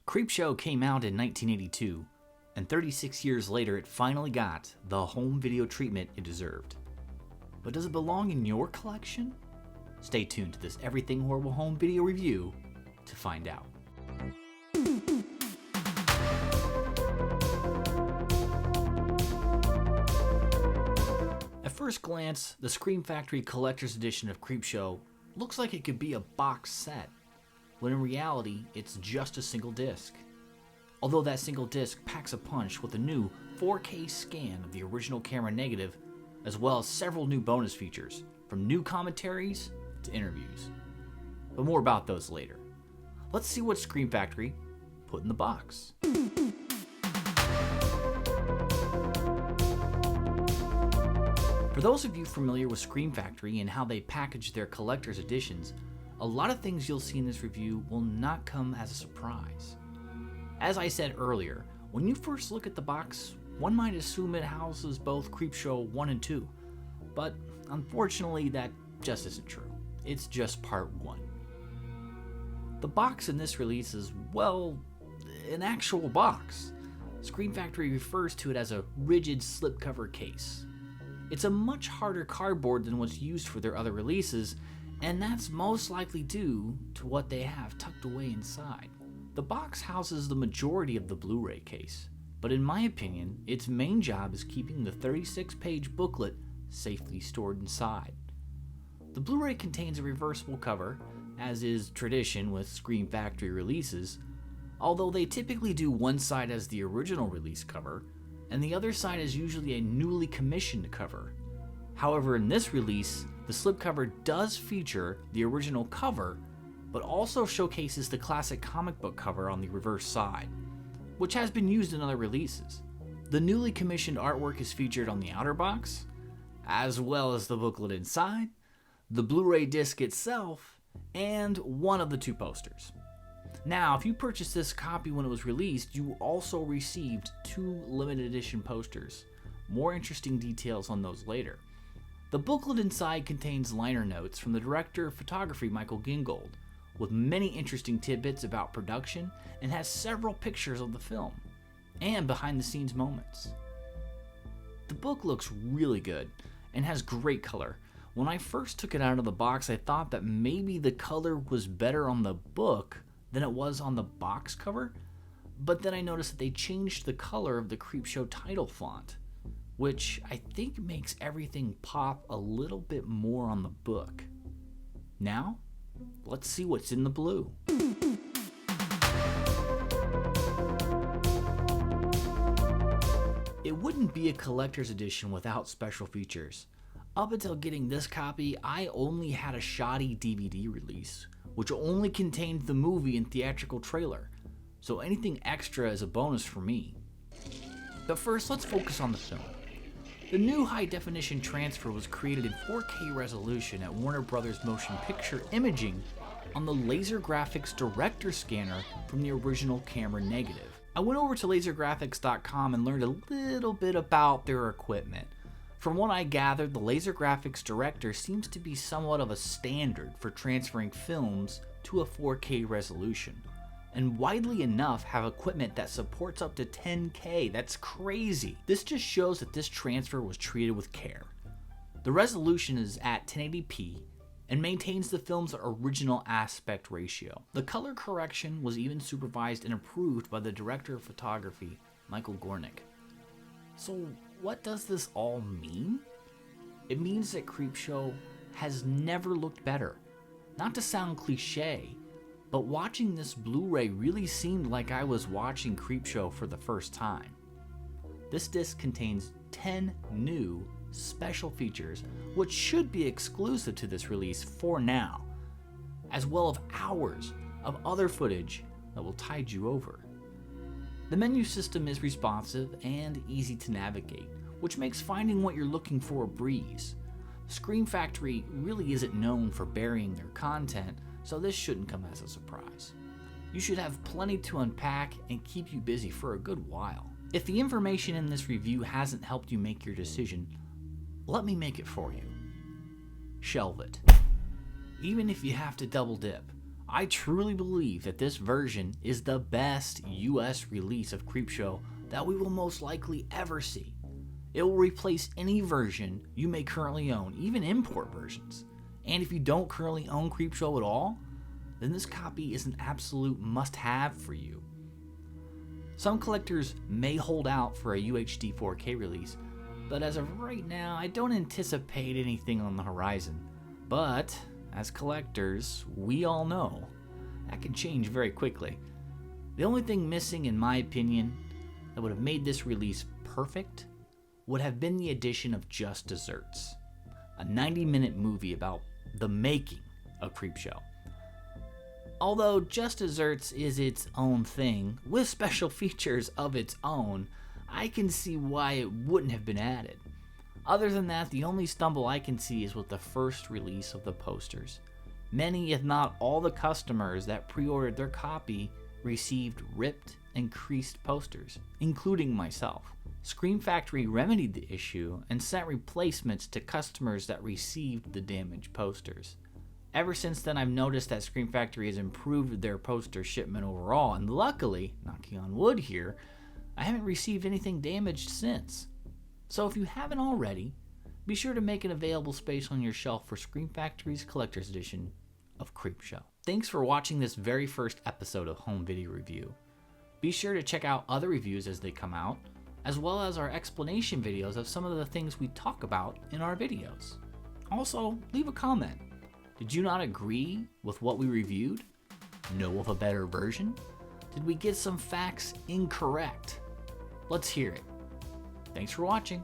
Creepshow came out in 1982, and 36 years later it finally got the home video treatment it deserved. But does it belong in your collection? Stay tuned to this Everything Horrible Home video review to find out. At first glance, the Scream Factory Collector's Edition of Creepshow looks like it could be a box set, when in reality, it's just a single disc. Although that single disc packs a punch with a new 4K scan of the original camera negative, as well as several new bonus features, from new commentaries to interviews. But more about those later. Let's see what Scream Factory put in the box. For those of you familiar with Scream Factory and how they package their collector's editions, a lot of things you'll see in this review will not come as a surprise. As I said earlier, when you first look at the box, one might assume it houses both Creepshow 1 and 2, but unfortunately that just isn't true. It's just part 1. The box in this release is, well, an actual box. Scream Factory refers to it as a rigid slipcover case. It's a much harder cardboard than what's used for their other releases, and that's most likely due to what they have tucked away inside. The box houses the majority of the Blu-ray case, but in my opinion, its main job is keeping the 36-page booklet safely stored inside. The Blu-ray contains a reversible cover, as is tradition with Scream Factory releases, although they typically do one side as the original release cover, and the other side is usually a newly commissioned cover. However, in this release, the slipcover does feature the original cover, but also showcases the classic comic book cover on the reverse side, which has been used in other releases. The newly commissioned artwork is featured on the outer box, as well as the booklet inside, the Blu-ray disc itself, and one of the 2 posters. Now, if you purchased this copy when it was released, you also received 2 limited edition posters. More interesting details on those later. The booklet inside contains liner notes from the director of photography Michael Gingold, with many interesting tidbits about production, and has several pictures of the film, and behind-the-scenes moments. The book looks really good, and has great color. When I first took it out of the box, I thought that maybe the color was better on the book than it was on the box cover, but then I noticed that they changed the color of the Creepshow title font, which I think makes everything pop a little bit more on the book. Now, let's see what's in the blue. It wouldn't be a collector's edition without special features. Up until getting this copy, I only had a shoddy DVD release, which only contained the movie and theatrical trailer, so anything extra is a bonus for me. But first, let's focus on the film. The new high-definition transfer was created in 4K resolution at Warner Bros. Motion Picture Imaging on the LaserGraphics Director Scanner from the original camera negative. I went over to lasergraphics.com and learned a little bit about their equipment. From what I gathered, the LaserGraphics Director seems to be somewhat of a standard for transferring films to a 4K resolution, and widely enough have equipment that supports up to 10K. That's crazy. This just shows that this transfer was treated with care. The resolution is at 1080p and maintains the film's original aspect ratio. The color correction was even supervised and approved by the director of photography, Michael Gornick. So what does this all mean? It means that Creepshow has never looked better. Not to sound cliche, but watching this Blu-ray really seemed like I was watching Creepshow for the first time. This disc contains 10 new special features, which should be exclusive to this release for now, as well as hours of other footage that will tide you over. The menu system is responsive and easy to navigate, which makes finding what you're looking for a breeze. Scream Factory really isn't known for burying their content, so this shouldn't come as a surprise. You should have plenty to unpack and keep you busy for a good while. If the information in this review hasn't helped you make your decision, let me make it for you. Shelve it. Even if you have to double dip, I truly believe that this version is the best US release of Creepshow that we will most likely ever see. It will replace any version you may currently own, even import versions. And if you don't currently own Creepshow at all, then this copy is an absolute must-have for you. Some collectors may hold out for a UHD 4K release, but as of right now, I don't anticipate anything on the horizon. But as collectors, we all know that can change very quickly. The only thing missing, in my opinion, that would have made this release perfect would have been the addition of Just Desserts, a 90-minute movie about the making of Creepshow. Although Just Desserts is its own thing, with special features of its own, I can see why it wouldn't have been added. Other than that, the only stumble I can see is with the first release of the posters. Many, if not all, the customers that pre-ordered their copy received ripped and creased posters, including myself. Scream Factory remedied the issue and sent replacements to customers that received the damaged posters. Ever since then, I've noticed that Scream Factory has improved their poster shipment overall, and luckily, knocking on wood here, I haven't received anything damaged since. So if you haven't already, be sure to make an available space on your shelf for Scream Factory's Collector's Edition of Creepshow. Thanks for watching this very first episode of Home Video Review. Be sure to check out other reviews as they come out, as well as our explanation videos of some of the things we talk about in our videos. Also, leave a comment. Did you not agree with what we reviewed? Know of a better version? Did we get some facts incorrect? Let's hear it. Thanks for watching.